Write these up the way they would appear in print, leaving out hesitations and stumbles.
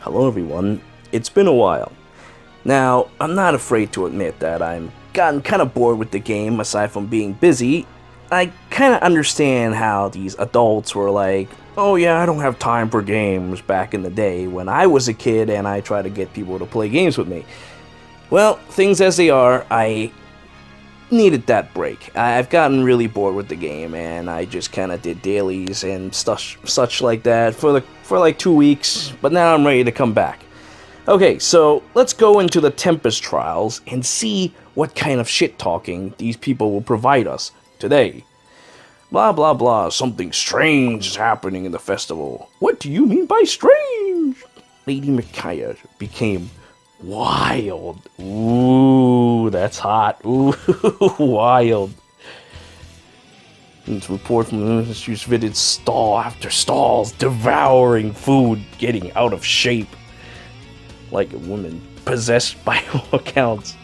Hello everyone, it's been a while. Now, I'm not afraid to admit that I'm gotten kind of bored with the game aside from being busy. I kind of understand how these adults were like, oh yeah, I don't have time for games back in the day when I was a kid and I tried to get people to play games with me. Well, things as they are, I needed that break. I've gotten really bored with the game, and I just kind of did dailies and such like that for like 2 weeks. But now I'm ready to come back. Okay, so let's go into the Tempest Trials and see what kind of shit talking these people will provide us today. Blah blah blah. Something strange is happening in the festival. What do you mean by strange? Lady Micaiah became wild. Ooh, that's hot. Ooh, wild. It's report from she's visited stall after stalls, devouring food, getting out of shape. Like a woman possessed by all accounts.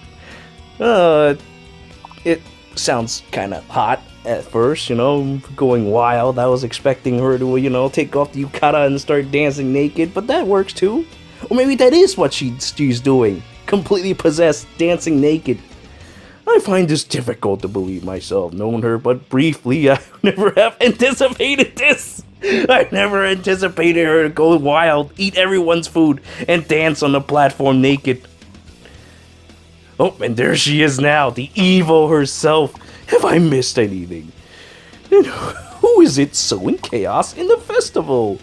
It sounds kind of hot at first, going wild. I was expecting her to, take off the yukata and start dancing naked, but that works too. Or maybe that is what she's doing. Completely possessed, dancing naked. I find this difficult to believe myself, known her but briefly. I never have anticipated this. I never anticipated her to go wild, eat everyone's food, and dance on the platform naked. Oh, and there she is now, the evil herself. Have I missed anything? And who is it sowing chaos in the festival?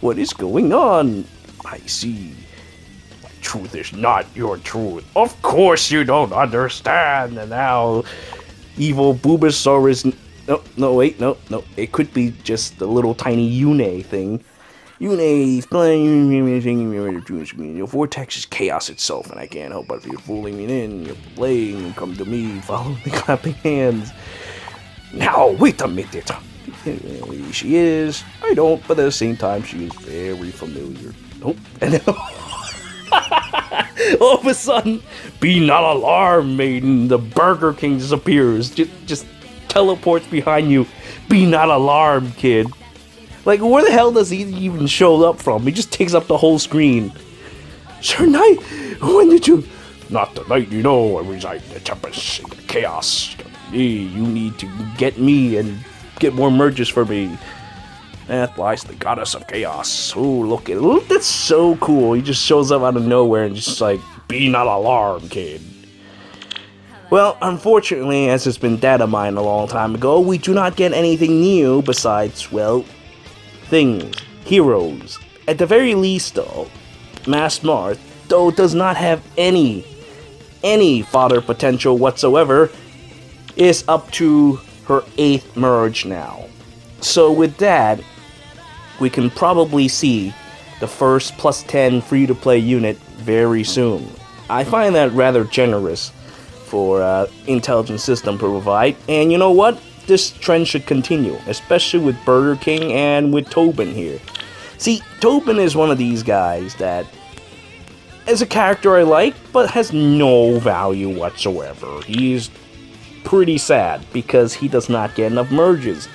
What is going on? I see. My truth is not your truth. Of course you don't understand. And now, evil Bulbasaurus. No. It could be just the little tiny Yune thing. Yune is playing. Your vortex is chaos itself, and I can't help but you're fooling me in. You're playing. Come to me. Follow the clapping hands. Now, wait a minute. She is. I don't, but at the same time, she is very familiar. Oh, and then all of a sudden, be not alarmed, maiden. The Burger King disappears. Just teleports behind you. Be not alarmed, kid. Like, where the hell does he even show up from? He just takes up the whole screen. Sir Knight, when did you? Not tonight, I reside in the Tempest, in the chaos. You need to get me and get more merges for me. That lies the goddess of chaos. Ooh, look, that's so cool. He just shows up out of nowhere and just like, be not alarmed, kid. Well, unfortunately, as has been data mined a long time ago, we do not get anything new besides, well, things, heroes. At the very least, though, Masked Marth, though does not have any fodder potential whatsoever, is up to her 8th merge now. So with that, we can probably see the first plus 10 free-to-play unit very soon. I find that rather generous for intelligent system to provide, and you know what? This trend should continue, especially with Burger King and with Tobin here. See, Tobin is one of these guys that is a character I like, but has no value whatsoever. He's pretty sad because he does not get enough merges.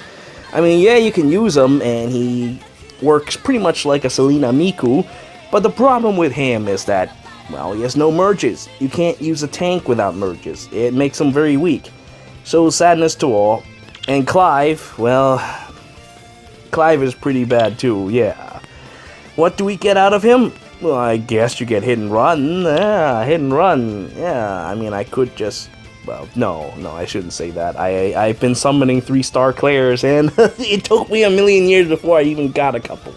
I mean, yeah, you can use him, and he works pretty much like a Selena Miku, but the problem with him is that, well, he has no merges. You can't use a tank without merges. It makes him very weak. So, sadness to all. And Clive, well, Clive is pretty bad too, yeah. What do we get out of him? Well, I guess you get hit and run. Yeah, hit and run. Yeah, I mean, I could just... Well, no, I shouldn't say that. I've been summoning 3-star Clairs, and it took me a million years before I even got a couple.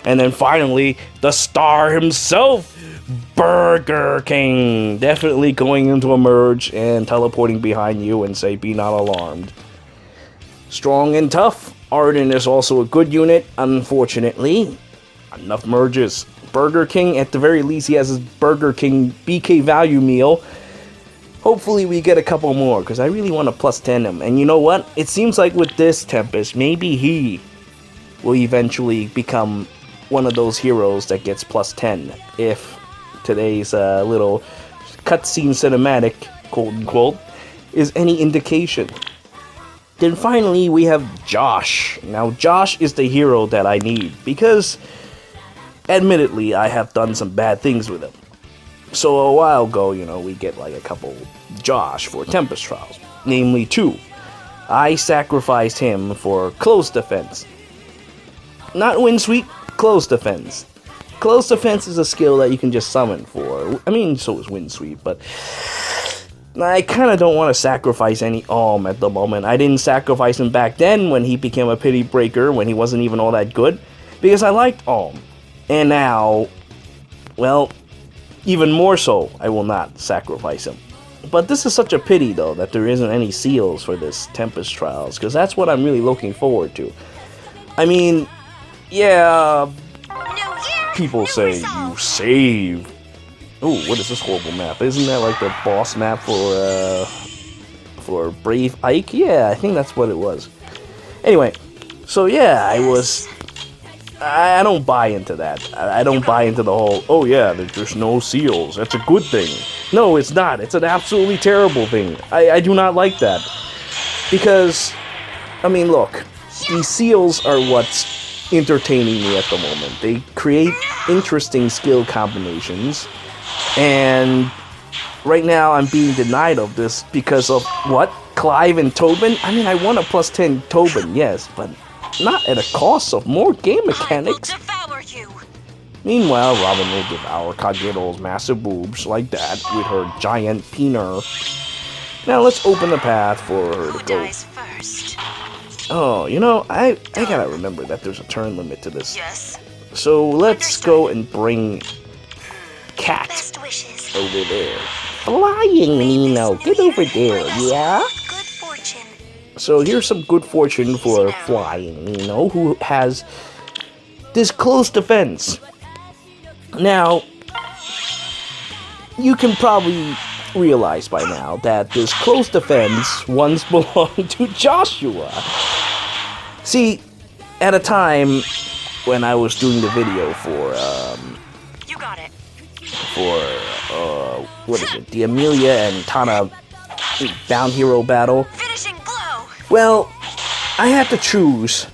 And then finally, the star himself, Burger King, definitely going into a merge and teleporting behind you and say, be not alarmed. Strong and tough. Arden is also a good unit, unfortunately. Enough merges. Burger King, at the very least, he has his Burger King BK value meal. Hopefully we get a couple more, because I really want to plus 10 him. And you know what? It seems like with this Tempest, maybe he will eventually become one of those heroes that gets plus 10. If today's little cutscene cinematic, quote-unquote, is any indication. Then finally we have Josh. Now Josh is the hero that I need, because admittedly, I have done some bad things with him. So a while ago, we get like a couple Josh for Tempest Trials, namely 2. I sacrificed him for close defense. Not win sweep, close defense. Close defense is a skill that you can just summon for. I mean, so is win sweep, but I kind of don't want to sacrifice any Alm at the moment. I didn't sacrifice him back then when he became a pity breaker, when he wasn't even all that good, because I liked Alm. And now, well, even more so, I will not sacrifice him. But this is such a pity, though, that there isn't any seals for this Tempest Trials, because that's what I'm really looking forward to. I mean, yeah, people say you save. Ooh, what is this horrible map? Isn't that like the boss map for Brave Ike? Yeah, I think that's what it was. Anyway, so yeah, I don't buy into that. I don't buy into the whole, oh yeah, there's no seals. That's a good thing. No, it's not. It's an absolutely terrible thing. I do not like that. Because, I mean, look, these seals are what's entertaining me at the moment. They create interesting skill combinations. And right now I'm being denied of this because of what? Clive and Tobin? I mean, I want a plus 10 Tobin, yes, but not at a cost of more game mechanics. Meanwhile, Robin will devour Kageto's massive boobs like that with her giant peener. Now let's open the path for her to go. Oh, I gotta remember that there's a turn limit to this. Yes. So let's go and bring Cat over there. Flying Nino, get over there, yeah? So here's some good fortune for Flying Nino, who has this close defense. Now, you can probably realize by now that this close defense once belonged to Joshua. See, at a time when I was doing the video for, You got it. What is it? The Amelia and Tana Bound Hero battle. Finishing blow. Well, I had to choose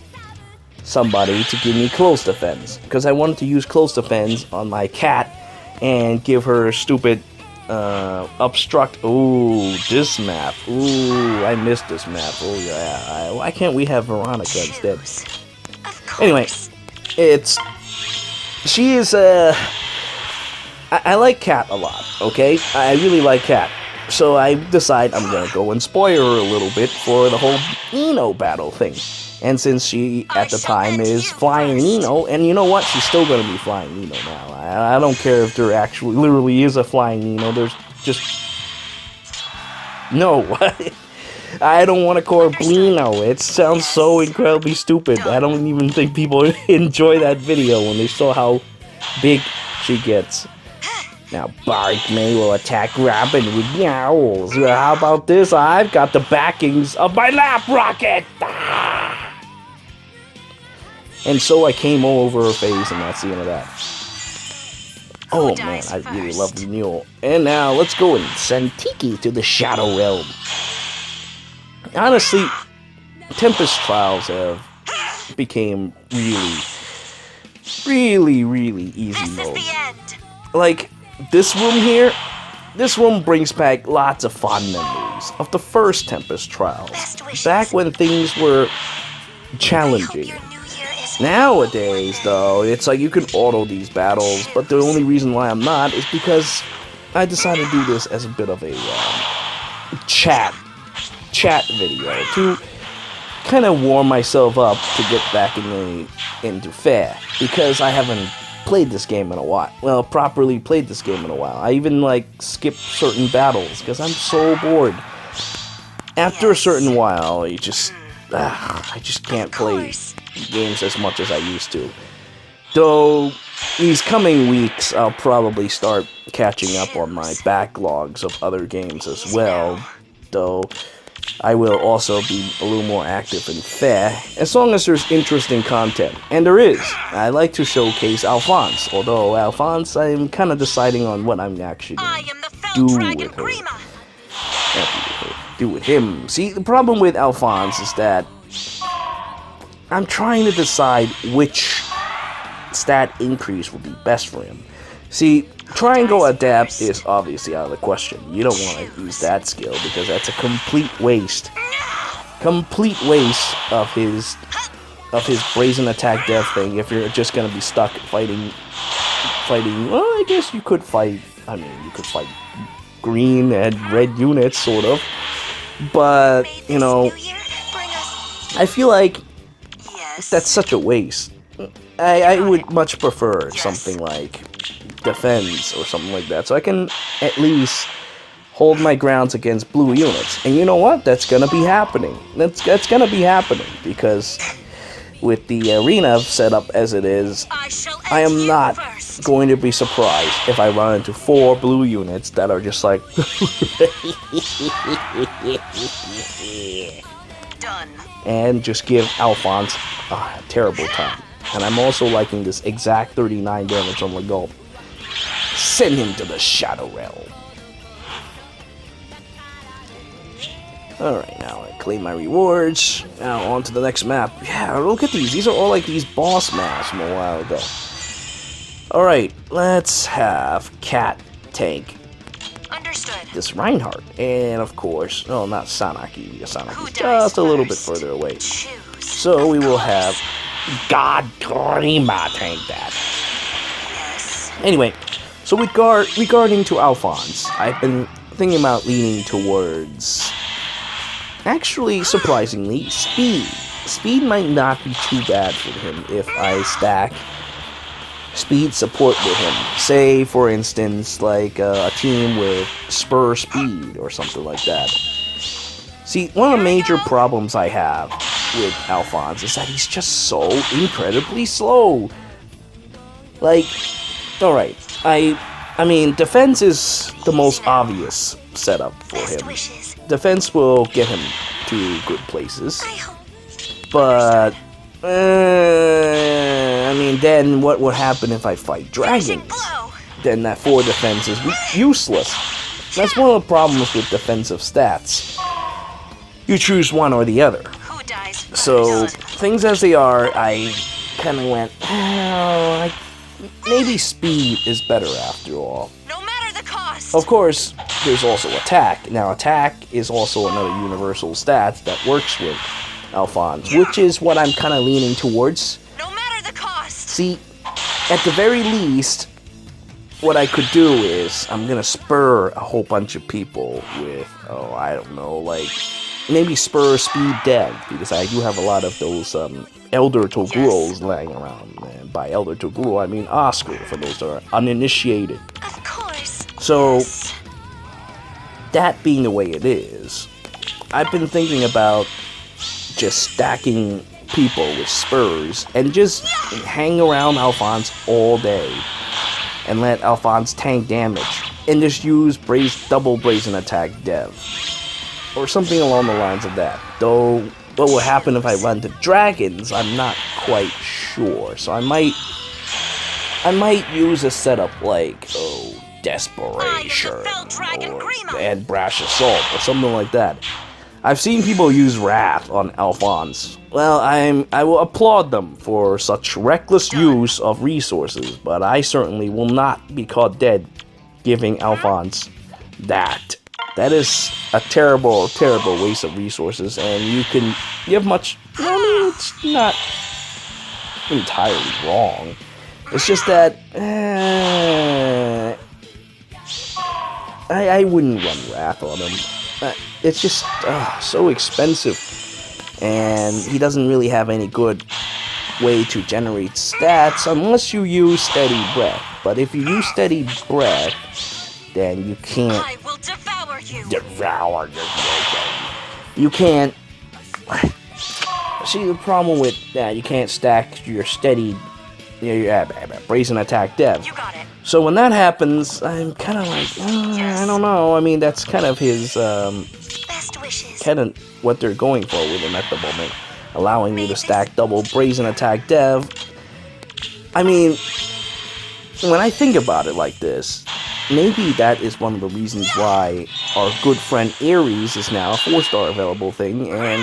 somebody to give me close defense, because I wanted to use close defense on my cat and give her stupid obstruct. Ooh, this map. Ooh, I missed this map. Oh yeah. Why can't we have Veronica instead? Anyway, she is I like Cat a lot, okay? I really like Cat. So I decide I'm gonna go and spoil her a little bit for the whole Nino battle thing. And since she, at the time, is Flying Nino, and you know what? She's still gonna be Flying Nino now. I don't care if there actually, literally is a Flying Nino. There's just... No, I don't want to call her Blino. It sounds so incredibly stupid. I don't even think people enjoy that video when they saw how big she gets. Now, Barkman will attack Robin with meows. How about this? I've got the backings of my lap rocket! Ah! And so I came all over her face, and that's the end of that. Oh man, I really love the mule. And now, let's go and send Tiki to the Shadow Realm. Honestly, Tempest Trials have became really easy mode. Like, this room here, this room brings back lots of fond memories of the first Tempest Trials, back when things were challenging. Nowadays, though, it's like you can auto these battles, but the only reason why I'm not is because I decided to do this as a bit of a chat video to kind of warm myself up to get back into fair, because I haven't played this game in a while. Well, properly played this game in a while. I even skip certain battles because I'm so bored. After a certain while, I just can't play games as much as I used to. Though these coming weeks, I'll probably start catching up on my backlogs of other games as well. Though I will also be a little more active and fair, as long as there's interesting content. And there is. I like to showcase Alphonse, although Alphonse, I'm kind of deciding on what I'm actually going to do with him. See, the problem with Alphonse is that I'm trying to decide which stat increase would be best for him. See, Triangle Adapt is obviously out of the question. You don't want to use that skill because that's a complete waste. Complete waste of his Brazen Attack Death thing if you're just gonna be stuck fighting. Well, I guess you could fight. I mean, you could fight green and red units, sort of. But you know, I feel like that's such a waste. I would much prefer something like Defense or something like that, so I can at least hold my grounds against blue units. And you know what? That's gonna be happening. That's gonna be happening because with the arena set up as it is, I am not going to be surprised if I run into 4 blue units that are just like Done. and just give Alphonse a terrible time. And I'm also liking this exact 39 damage on Legault. Send him to the Shadow Realm. Alright, now I claim my rewards. Now on to the next map. Yeah, look at these. These are all like these boss maps from a while ago. Alright, let's have Cat tank Understood. this Reinhardt. And of course, no, not Sanaki, because Who Sanaki's dies just a little bit first? further away. Choose. So we will have God Torima tank that. Yes. Anyway, so regarding to Alphonse, I've been thinking about leaning towards, actually, surprisingly, speed. Speed might not be too bad for him if I stack speed support with him. Say, for instance, like a team with spur speed or something like that. See, one of the major problems I have with Alphonse is that he's just so incredibly slow. Like, alright, I mean, defense is the most obvious setup for Best him. wishes. Defense will get him to good places, I hope. but I mean, then what would happen if I fight Finishing dragons? blow. Then that 4 defense is useless. That's one of the problems with defensive stats. You choose one or the other. Who dies first? So, things as they are, I kind of went, maybe speed is better after all. No matter the cost. Of course, there's also attack. Now, attack is also another universal stat that works with Alphonse, which is what I'm kind of leaning towards. No matter the cost. See, at the very least, what I could do is I'm gonna spur a whole bunch of people with, I don't know, like maybe spur speed dev, because I do have a lot of those Elder Toguros lying around. And by Elder Toguro, I mean Askr, for those that are uninitiated. Of course. So, Yes. that being the way it is, I've been thinking about just stacking people with spurs and just hang around Alphonse all day and let Alphonse tank damage and just use double brazen attack dev or something along the lines of that. Though what will happen if I run to dragons, I'm not quite sure. So I might use a setup like Desperation and Brash Assault or something like that. I've seen people use Wrath on Alphonse. Well, I will applaud them for such reckless use of resources, but I certainly will not be caught dead giving Alphonse that. That is a terrible, terrible waste of resources, and you have much. I mean, it's not entirely wrong. It's just that I wouldn't run Wrath on him. It's just so expensive, and he doesn't really have any good way to generate stats unless you use Steady Breath. But if you use Steady Breath, then you can't I will devour you. devour your You can't. See, the problem with that, you can't stack your steady, your brazen attack dev. You got it. So when that happens, I'm kind of like, I don't know. I mean, that's kind of his, Best wishes. kind of what they're going for with him at the moment, allowing you to stack double brazen attack dev. I mean, when I think about it like this, maybe that is one of the reasons why our good friend Ares is now a 4-star available thing, and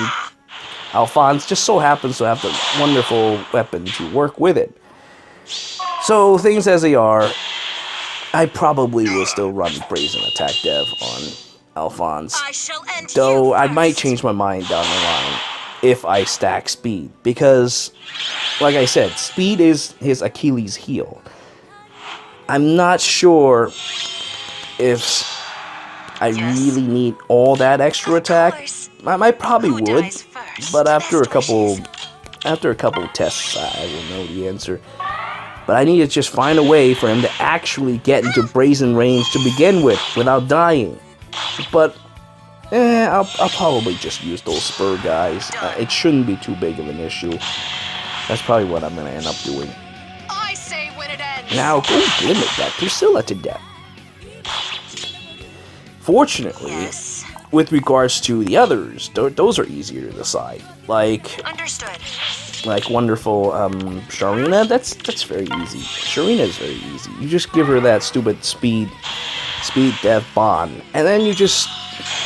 Alphonse just so happens to have the wonderful weapon to work with it. So, things as they are, I probably will still run Brazen Attack Dev on Alphonse. I shall end Though you I might first. change my mind down the line if I stack speed. Because, like I said, speed is his Achilles heel. I'm not sure if I really need all that extra attack. I probably Who would, dies first? but after a Best wishes. couple tests, I will know the answer. But I need to just find a way for him to actually get into Brazen range to begin with, without dying. But, I'll probably just use those spur guys. It shouldn't be too big of an issue. That's probably what I'm going to end up doing. I say when it ends. Now, go limit that Priscilla to death. Fortunately, Yes. with regards to the others, those are easier to decide. Understood. Like wonderful Sharina, that's very easy. Sharina is very easy. You just give her that stupid speed dev bond, and then you just,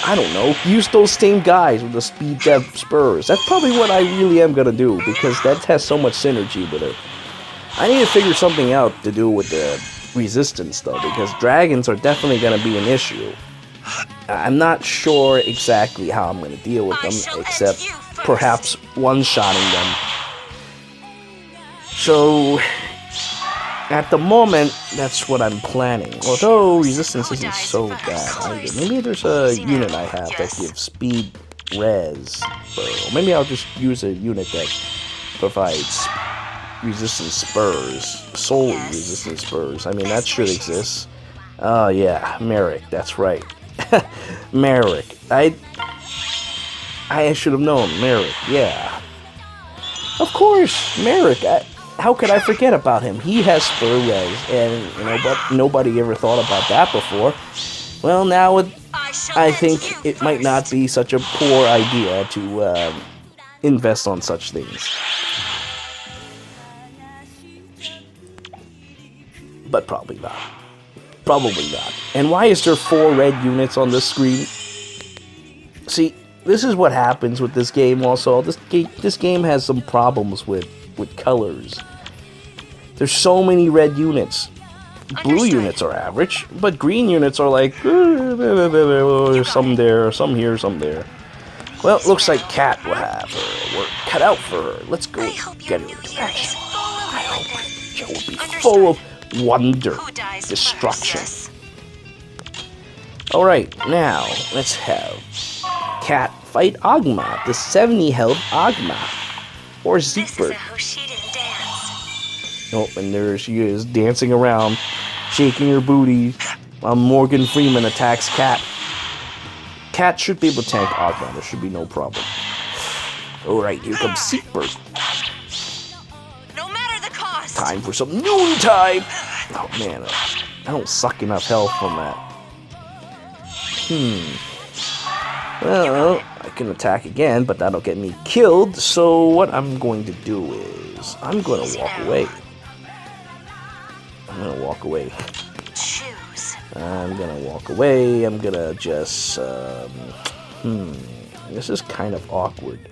I don't know, use those same guys with the speed dev spurs. That's probably what I really am gonna do, because that has so much synergy with it. I need to figure something out to do with the resistance though, because dragons are definitely gonna be an issue. I'm not sure exactly how I'm gonna deal with them, except perhaps one-shotting them. So, at the moment, that's what I'm planning. Although resistance isn't so bad either. Maybe there's a unit I have that gives speed res. Or maybe I'll just use a unit that provides resistance spurs. Solely resistance spurs. I mean, that should exist. Oh yeah, Merrick, that's right. Merrick. I should have known. Merrick, yeah. Of course, Merrick. How could I forget about him? He has spur res, and but nobody ever thought about that before. Well, now I think it might not be such a poor idea to invest on such things. But probably not. Probably not. And why is there 4 red units on this screen? See, this is what happens with this game also. This game has some problems with colors. There's so many red units. Blue units are average, but green units are like, there's some there, some here, some there. Well, it looks like Cat will have her work cut out for her. Let's go get her into action. I hope she will be full of wonder, destruction. Alright, now, let's have Cat fight Agma, the 70 health Agma. Or Zeekbird. Oh, and there she is, dancing around, shaking her booty, while Morgan Freeman attacks Cat. Cat should be able to tank Agma, there should be no problem. Alright, here comes Zeekbird. No matter the cost. Time for some noontime! Oh man, I don't suck enough health from that. Well, I can attack again, but that'll get me killed, so what I'm going to do is, I'm going to walk away. I'm going to walk away. Choose. I'm going to walk away, I'm going to just, this is kind of awkward.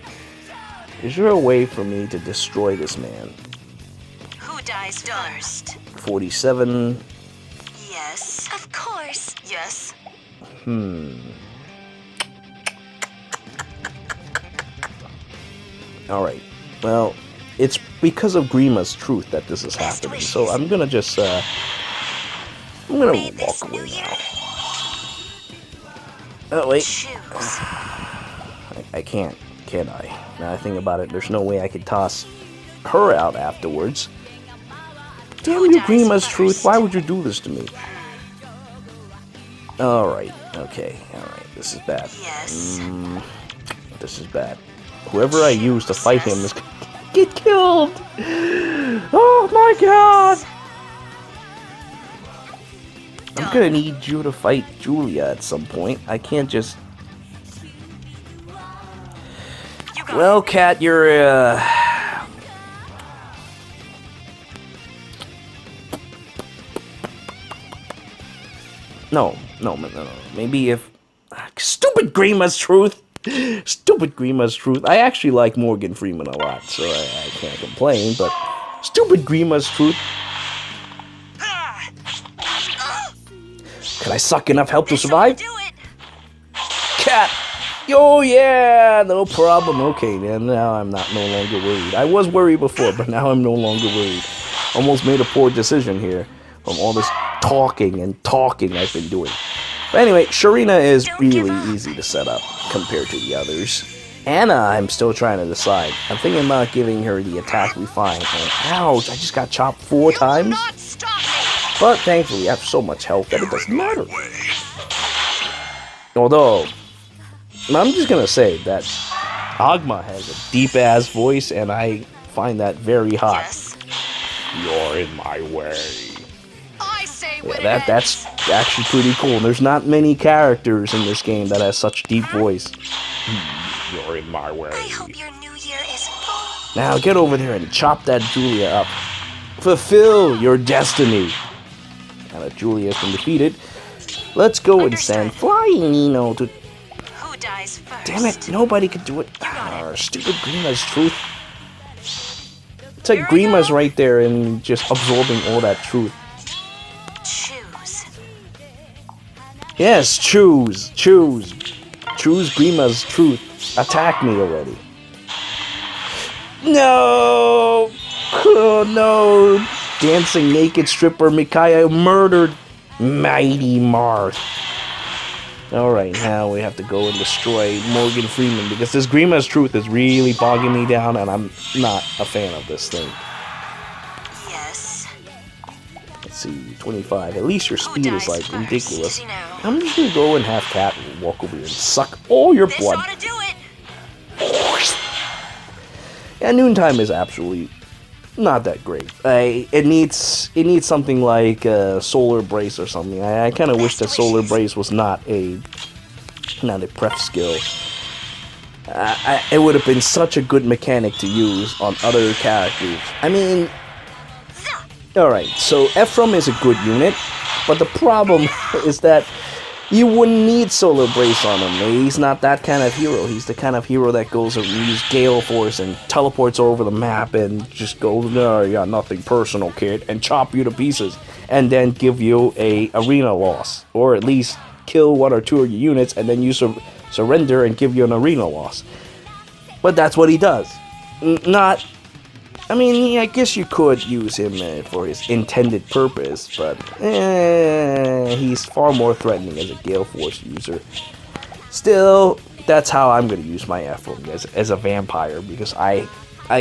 Is there a way for me to destroy this man? Who dies first? 47. Yes. Of course. Yes. Alright, well, it's because of Grima's truth that this is happening, so I'm gonna just, I'm gonna walk away now. Oh, wait. Choose. I can't I? Now I think about it, there's no way I could toss her out afterwards. Damn you, Grima's truth, why would you do this to me? Alright, okay, alright, this is bad. Yes. This is bad. Whoever I use to fight him is gonna get killed! Oh my god! I'm gonna need you to fight Julia at some point. I can't just... Well, Cat, you're, No. Maybe if... Stupid Grima's truth! Stupid Grima's truth. I actually like Morgan Freeman a lot, so I can't complain, but... Stupid Grima's truth. Can I suck enough help to survive? Do it. Cat! Oh yeah, no problem. Okay, then now I'm no longer worried. I was worried before, but now I'm no longer worried. Almost made a poor decision here from all this talking I've been doing. But anyway, Sharina is really easy to set up compared to the others. Anna, I'm still trying to decide. I'm thinking about giving her the attack refine. And ouch, I just got chopped 4 times. Not stop me. But thankfully, I have so much health that it doesn't matter. Although, I'm just gonna say that Agma has a deep-ass voice, and I find that very hot. Yes. You're in my way. I say Yeah, that's actually pretty cool. There's not many characters in this game that has such deep voice. You're in my way. I hope your new year is full. Now get over there and chop that Julia up. Fulfill your destiny. Now that Julia has been defeated, let's go and send Flying Nino to... Who dies first? Damn it, nobody could do it. Stupid Grima's truth. It's like Grima's right there and just absorbing all that truth. Choose. Yes, choose. Choose Grima's truth. Attack me already. No! Oh no! Dancing naked stripper Micaiah murdered Mighty Marth. Alright, now we have to go and destroy Morgan Freeman because this Grima's truth is really bogging me down and I'm not a fan of this thing. Yes. Let's see, 25. At least your speed is like first? ridiculous. You know. I'm just gonna go and have Cat walk over here and suck all your This blood. ought to do it. Yeah, Noontime is absolutely not that great. It needs something like Solar Brace or something. I kind of wish that Solar Brace was not a prep skill. It would have been such a good mechanic to use on other characters. I mean, alright, so Ephraim is a good unit, but the problem is that you wouldn't need Solar Brace on him. He's not that kind of hero. He's the kind of hero that goes and uses Gale Force and teleports over the map and just goes, no, yeah, nothing personal, kid, and chop you to pieces, and then give you a arena loss, or at least kill 1 or 2 of your units, and then you surrender and give you an arena loss. But that's what he does. Not... I mean, I guess you could use him for his intended purpose, but he's far more threatening as a Gale Force user. Still, that's how I'm going to use my Ephraim as a vampire, because I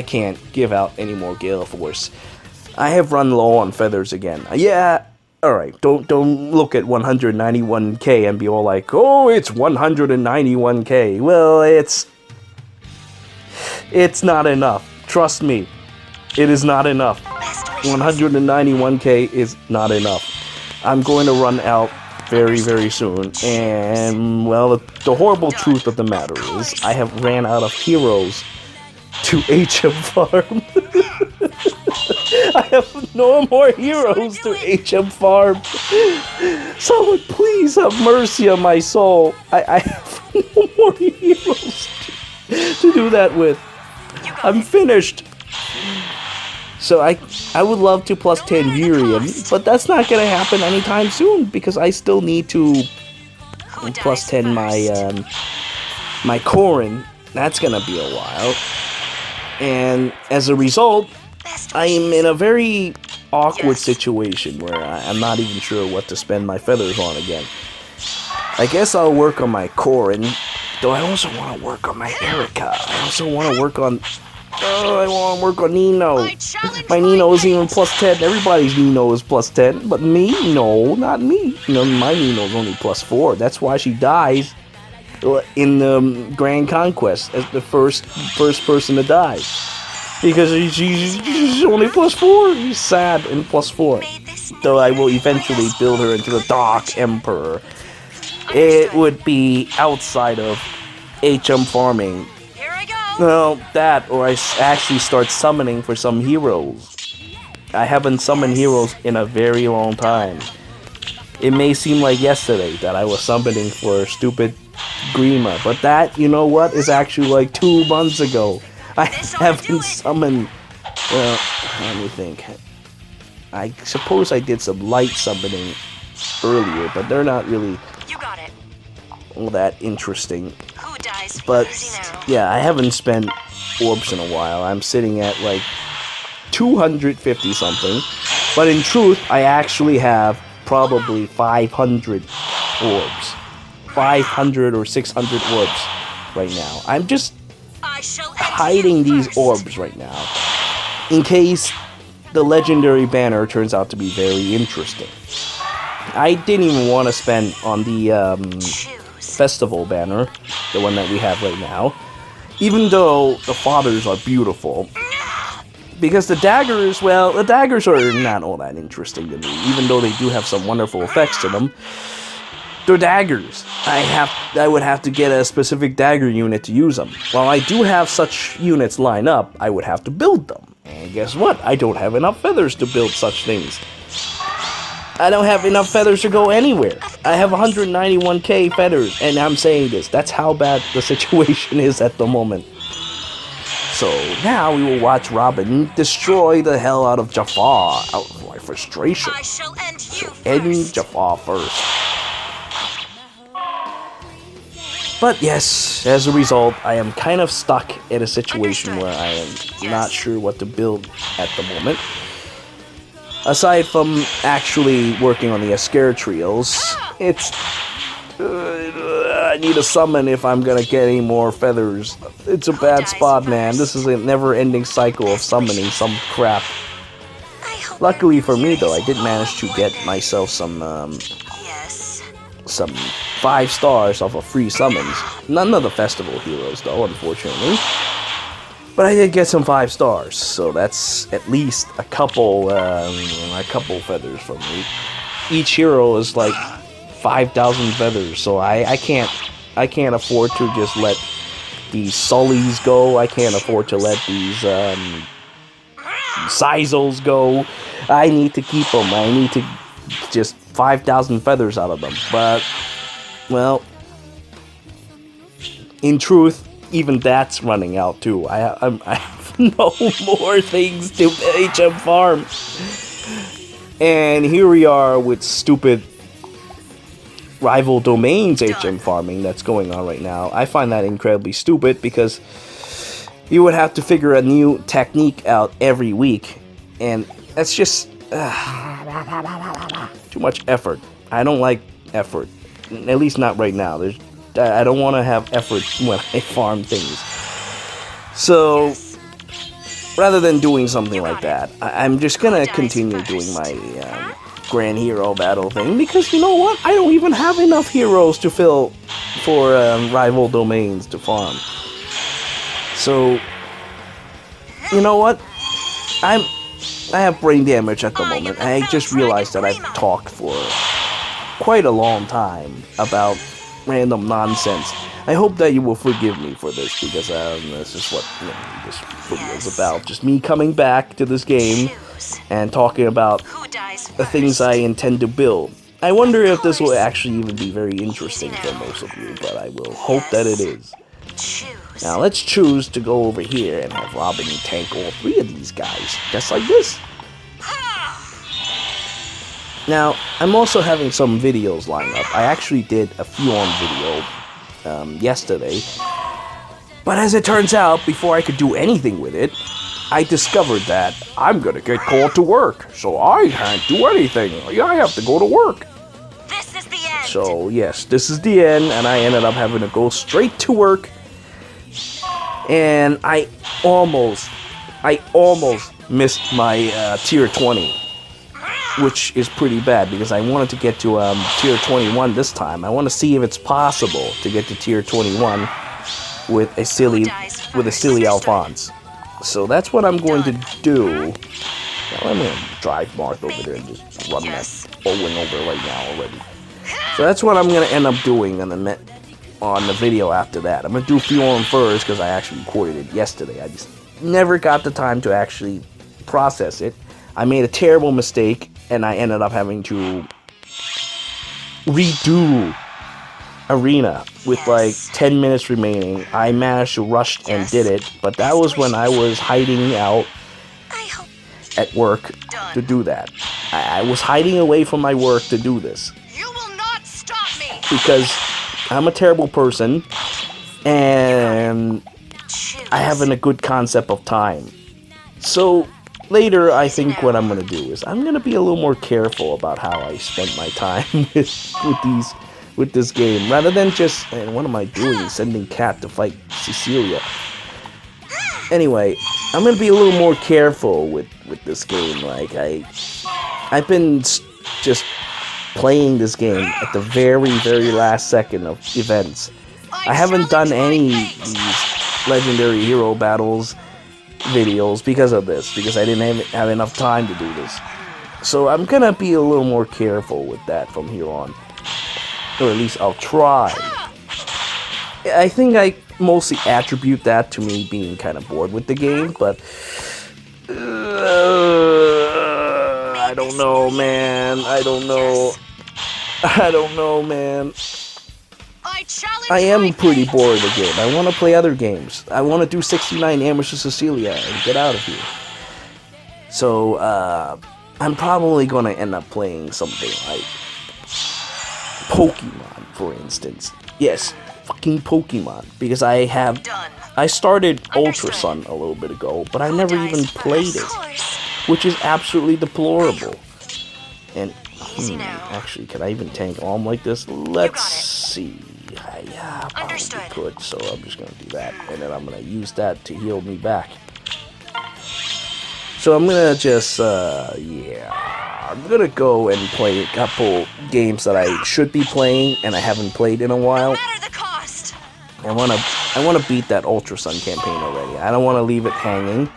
can't give out any more Gale Force. I have run low on feathers again. Yeah, alright, don't look at 191k and be all like, oh, it's 191k. Well, it's not enough. Trust me. It is not enough. 191k is not enough. I'm going to run out very, very soon. And, well, the horrible truth of the matter is, I have ran out of heroes to HM Farm. I have no more heroes to HM Farm. Someone please have mercy on my soul. I have no more heroes to do that with. I'm finished. So I would love to plus 10 Virium, but that's not going to happen anytime soon because I still need to plus 10 my Corrin. That's going to be a while. And as a result, I'm in a very awkward situation where I'm not even sure what to spend my feathers on again. I guess I'll work on my Corrin, though I also want to work on my Erica. I also want to work on... Oh, I want to work on Nino. My Nino isn't even plus 10. Everybody's Nino is plus 10. But me? No, not me. My Nino's only plus 4. That's why she dies in the Grand Conquest as the first person to die. Because she's only plus 4. She's sad and plus 4. Though I will eventually build her into the Dark Emperor. It would be outside of HM farming. Well, that, or I actually start summoning for some heroes. I haven't summoned heroes in a very long time. It may seem like yesterday that I was summoning for stupid Grima, but that, you know what, is actually like 2 months ago. I haven't summoned... Well, let me think. I suppose I did some light summoning earlier, but they're not really You got it. all that interesting. Who dies But first? yeah, I haven't spent orbs in a while. I'm sitting at like 250 something. But in truth, I actually have probably 500 orbs. 500 or 600 orbs right now. I'm just I shall end hiding you these first. orbs right now in case the legendary banner turns out to be very interesting. I didn't even want to spend on the Choose. festival banner, the one that we have right now, even though the fathers are beautiful. Because the daggers, well, the daggers are not all that interesting to me, even though they do have some wonderful effects to them. They're daggers. I would have to get a specific dagger unit to use them. While I do have such units line up, I would have to build them. And guess what? I don't have enough feathers to build such things. I don't have enough feathers to go anywhere. I have 191k feathers, and I'm saying this. That's how bad the situation is at the moment. So now we will watch Robin destroy the hell out of Jafar out of my frustration. I shall end you End first. Jafar first. But yes, as a result, I am kind of stuck in a situation where I am not sure what to build at the moment. Aside from actually working on the Askr trials, it's... I need a summon if I'm gonna get any more feathers. It's a bad spot, man. This is a never-ending cycle of summoning some crap. I hope Luckily your for new me, year though, is I did manage to full get of myself some Yes. 5 stars off of free summons. None of the festival heroes, though, unfortunately. But I did get some 5 stars, so that's at least a couple feathers from me. Each hero is like 5,000 feathers, so I can't afford to just let these Sullies go. I can't afford to let these Sizels go. I need to keep them. I need to just 5,000 feathers out of them. But well, in truth, even that's running out too. I have no more things to HM farm, and here we are with stupid rival domains HM farming that's going on right now. I find that incredibly stupid because you would have to figure a new technique out every week, and that's just too much effort. I don't like effort, at least not right now. I don't want to have effort when I farm things. So rather than doing something like that, I'm just gonna continue doing my Grand Hero battle thing, because you know what? I don't even have enough heroes to fill for rival domains to farm. So, you know what? I have brain damage at the moment. I just realized that I've talked for quite a long time about random nonsense. I hope that you will forgive me for this, because this is what this video is about. Just me coming back to this game and talking about the things I intend to build. I wonder if this will actually even be very interesting for most of you, but I will hope that it is. Now let's choose to go over here and have Robin tank all 3 of these guys, just like this. Now, I'm also having some videos lined up. I actually did a Xian video yesterday, but as it turns out, before I could do anything with it, I discovered that I'm gonna get called to work, so I can't do anything. I have to go to work. This is the end. So yes, this is the end, and I ended up having to go straight to work, and I almost missed my tier 20, which is pretty bad, because I wanted to get to tier 21 this time. I want to see if it's possible to get to tier 21 with a silly Alphonse. So that's what I'm going to do. Now I'm going to drive Marth over there and just run that Owen over right now already. So that's what I'm going to end up doing on the video after that. I'm going to do Xian first, because I actually recorded it yesterday. I just never got the time to actually process it. I made a terrible mistake, and I ended up having to redo Arena with like 10 minutes remaining. I managed to rush and did it, but that was when I was hiding out at work to do that. I was hiding away from my work to do this. You will not stop me. Because I'm a terrible person, and I haven't a good concept of time. So later, I think what I'm gonna do is I'm gonna be a little more careful about how I spend my time with this game, rather than just, and what am I doing? Sending Cat to fight Cecilia. Anyway, I'm gonna be a little more careful with this game. Like I've been just playing this game at the very, very last second of events. I haven't done any of these legendary hero battles videos because of this, because I didn't have enough time to do this. So I'm gonna be a little more careful with that from here on, or at least I'll try. I think I mostly attribute that to me being kind of bored with the game, but I don't know, man. I don't know, man. I am pretty bored of the game. I want to play other games. I want to do 69 Ambush of Cecilia and get out of here. So, I'm probably going to end up playing something like Pokemon, for instance. Yes, fucking Pokemon. Because I started Ultra Sun a little bit ago, but I never even played it, which is absolutely deplorable. And, actually, can I even tank Alm like this? Let's see. Yeah, probably could, so I'm just gonna do that, and then I'm gonna use that to heal me back. So I'm gonna just, I'm gonna go and play a couple games that I should be playing and I haven't played in a while. I wanna beat that Ultra Sun campaign already. I don't wanna leave it hanging.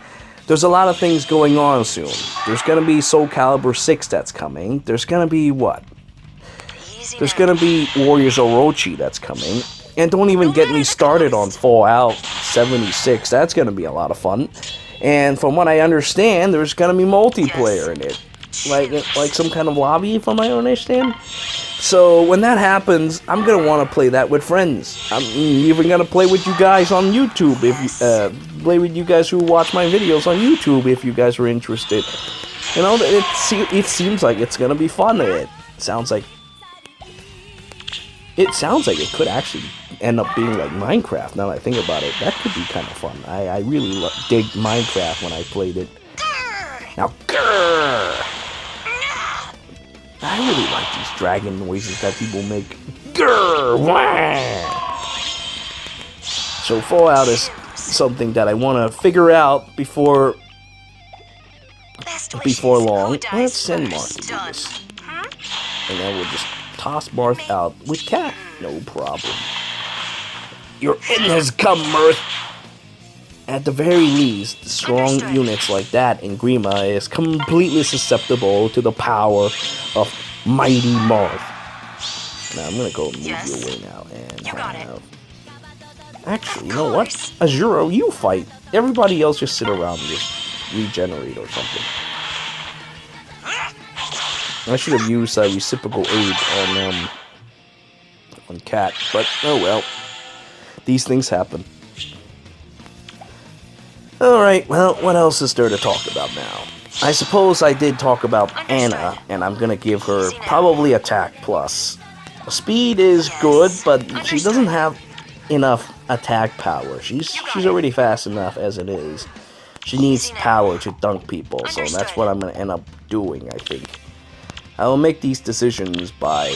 There's a lot of things going on soon. There's gonna be Soul Calibur 6 that's coming. There's gonna be what? There's gonna be Warriors Orochi that's coming. And don't even get me started on Fallout 76. That's gonna be a lot of fun. And from what I understand, there's gonna be multiplayer in it. Like some kind of lobby, from what I understand. So when that happens, I'm gonna want to play that with friends. I'm even gonna play with you guys on YouTube if you, play with you guys who watch my videos on YouTube if you guys are interested. You know, it seems like it's gonna be fun. It sounds like it could actually end up being like Minecraft. Now that I think about it, that could be kind of fun. I really dig Minecraft when I played it. Now, grrr! I really like these dragon noises that people make. Grrr! Wah! So Fallout is something that I want to figure out before long. Let's send Marth to do this. And then we'll just toss Marth out with Cat. No problem. Your end has come, Mirth. At the very least, strong units like that in Grima is completely susceptible to the power of mighty Marth. Now I'm gonna go move you away now and have... Actually, you know what? Azuro, you fight. Everybody else just sit around and just regenerate or something. I should have used reciprocal aid on Cat, but oh well. These things happen. Alright, well, what else is there to talk about now? I suppose I did talk about Anna, and I'm gonna give her probably attack plus. Speed is good, but she doesn't have enough attack power. She's already fast enough as it is. She needs power to dunk people, so that's what I'm gonna end up doing, I think. I will make these decisions by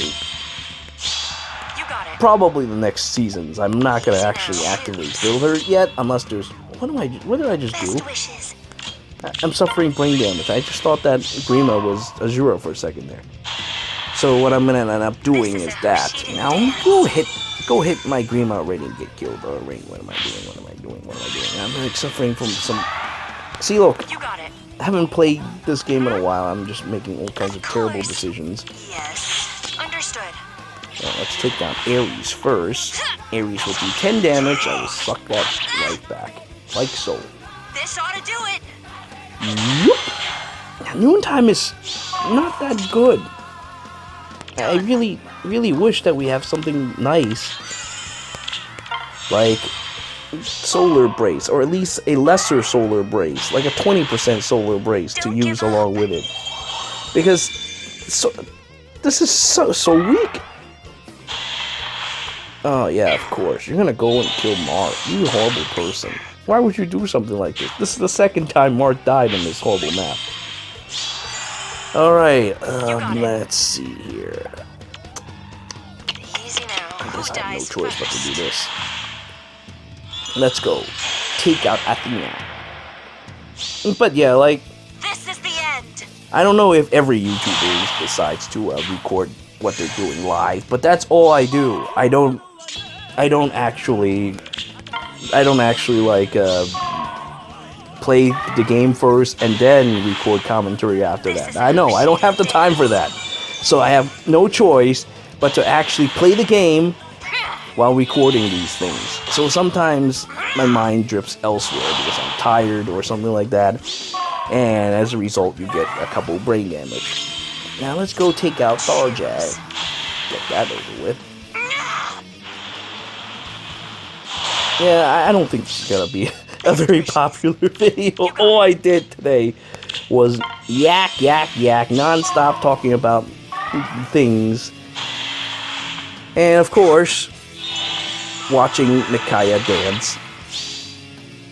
probably the next seasons. I'm not gonna actually actively build her yet, unless there's... What did I just do? I'm suffering brain damage. I just thought that Grima was Azura for a second there. So what I'm gonna end up doing is that. Now go hit my Grima already and get killed. Or wait, what am I doing? I'm like suffering from some... See, look. I haven't played this game in a while. I'm just making all kinds of terrible decisions. Yes, understood. Well, let's take down Ares first. Ares will do 10 damage. I will suck that life back. Like so. This ought to do it. Yep. Noontime is not that good. I really wish that we have something nice. Like Solar Brace, or at least a lesser Solar Brace. Like a 20% Solar Brace to use along with it. Because this is so weak. Oh yeah, of course. You're gonna go and kill Mart. You horrible person. Why would you do something like this? This is the second time Mart died in this horrible map. Alright, let's see here. Easy now. I guess Who I have no dies choice but to first? do this. Let's go. Take out Athena. But yeah, like, This is the end. I don't know if every YouTuber decides to record what they're doing live, but that's all I do. I don't actually like play the game first and then record commentary after that. I know I don't have the time for that, so I have no choice but to actually play the game while recording these things. So sometimes my mind drifts elsewhere because I'm tired or something like that, and as a result you get a couple brain damage. Now let's go take out Tharjag. Get that over with. Yeah, I don't think this is gonna be a very popular video. All I did today was yak, non-stop talking about things. And of course, watching Micaiah dance.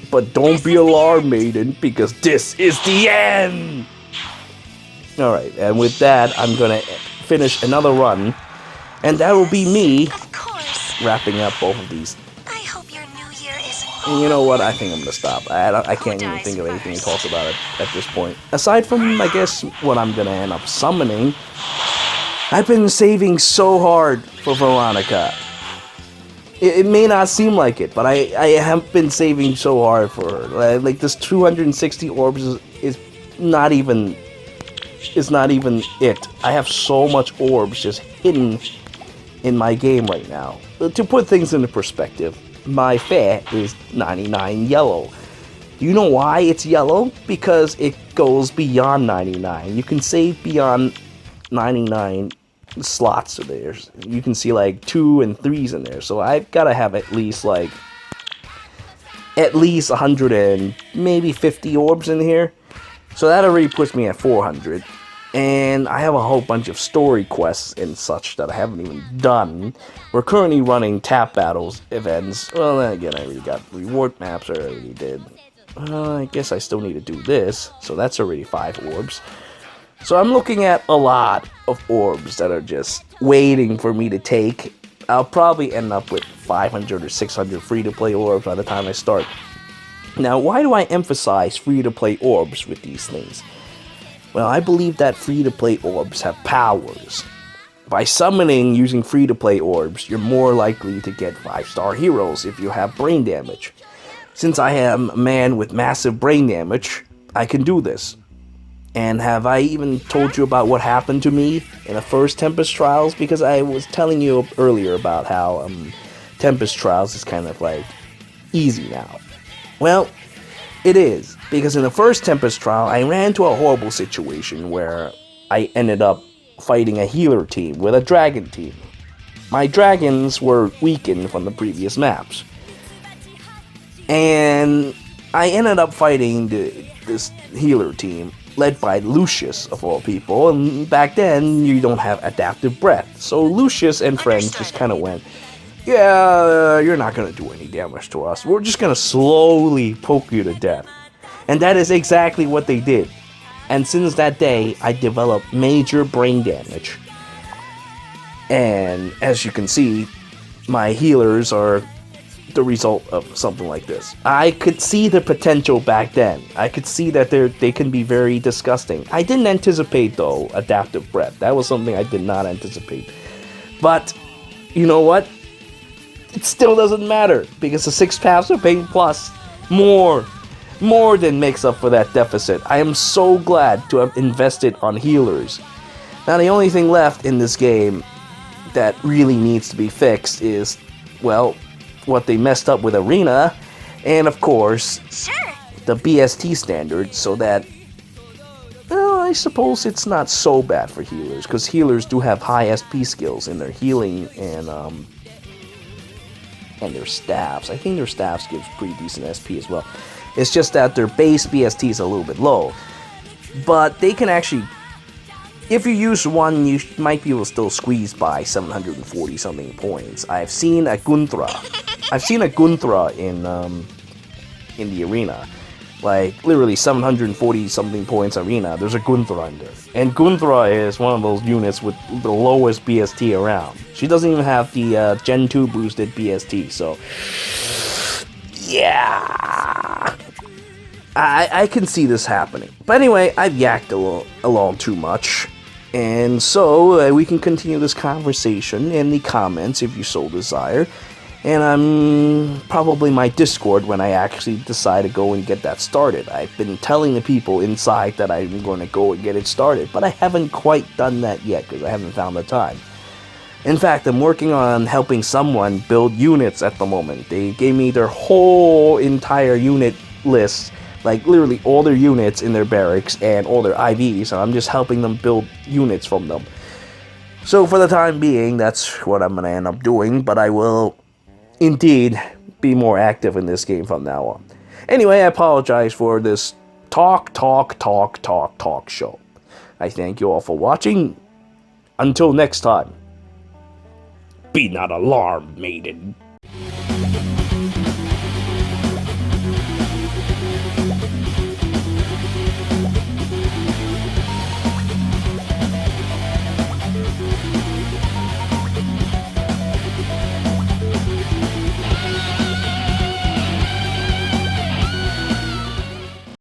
But don't be alarmed, maiden, because this is the end! Alright, and with that, I'm gonna finish another run. And that will be me Of course. wrapping up both of these. I hope your new year is And you know what? I think I'm gonna stop. I can't even think of anything to talk about it at this point. Aside from, I guess, what I'm gonna end up summoning, I've been saving so hard for Veronica. It may not seem like it, but I have been saving so hard for her. Like this 260 orbs is not even it. I have so much orbs just hidden in my game right now. To put things into perspective, my fare is 99 yellow. Do you know why it's yellow? Because it goes beyond 99. You can save beyond 99 slots of theirs. You can see like 2 and 3s in there. So I've got to have at least 100 and maybe 50 orbs in here. So that already puts me at 400. And I have a whole bunch of story quests and such that I haven't even done. We're currently running tap battles events. Well, then again, I already got reward maps. I already did. I guess I still need to do this. So that's already 5 orbs. So I'm looking at a lot of orbs that are just waiting for me to take. I'll probably end up with 500 or 600 free-to-play orbs by the time I start. Now, why do I emphasize free-to-play orbs with these things? Well, I believe that free-to-play orbs have powers. By summoning using free-to-play orbs, you're more likely to get 5-star heroes if you have brain damage. Since I am a man with massive brain damage, I can do this. And have I even told you about what happened to me in the first Tempest Trials? Because I was telling you earlier about how Tempest Trials is kind of like easy now. Well, it is. Because in the first Tempest Trial, I ran into a horrible situation where I ended up fighting a healer team with a dragon team. My dragons were weakened from the previous maps. And I ended up fighting this healer team led by Lucius, of all people, and back then, you don't have adaptive breath. So Lucius and friends just kind of went, yeah, you're not going to do any damage to us. We're just going to slowly poke you to death. And that is exactly what they did. And since that day, I developed major brain damage. And as you can see, my healers are the result of something like this. I could see the potential back then. I could see that they can be very disgusting. I didn't anticipate, though, adaptive breath. That was something I did not anticipate. But, you know what? It still doesn't matter, because the 6 paths of pain plus more than makes up for that deficit. I am so glad to have invested on healers. Now, the only thing left in this game that really needs to be fixed is, well, what they messed up with Arena, and of course, the BST standard, so that, well, I suppose it's not so bad for healers, because healers do have high SP skills in their healing and their staffs. I think their staffs gives pretty decent SP as well. It's just that their base BST is a little bit low, but they can actually if you use one, you might be able to still squeeze by 740 something points. I've seen a Gunthra in the arena. Like, literally 740 something points arena, there's a Gunthra in there. And Gunthra is one of those units with the lowest BST around. She doesn't even have the Gen 2 boosted BST, so... yeah... I can see this happening. But anyway, I've yacked along too much. And so, we can continue this conversation in the comments if you so desire. And probably my Discord when I actually decide to go and get that started. I've been telling the people inside that I'm going to go and get it started, but I haven't quite done that yet because I haven't found the time. In fact, I'm working on helping someone build units at the moment. They gave me their whole entire unit list, like literally all their units in their barracks and all their IVs, and I'm just helping them build units from them. So for the time being, that's what I'm going to end up doing, but I will... indeed, be more active in this game from now on. Anyway, I apologize for this talk show. I thank you all for watching. Until next time, be not alarmed, maiden.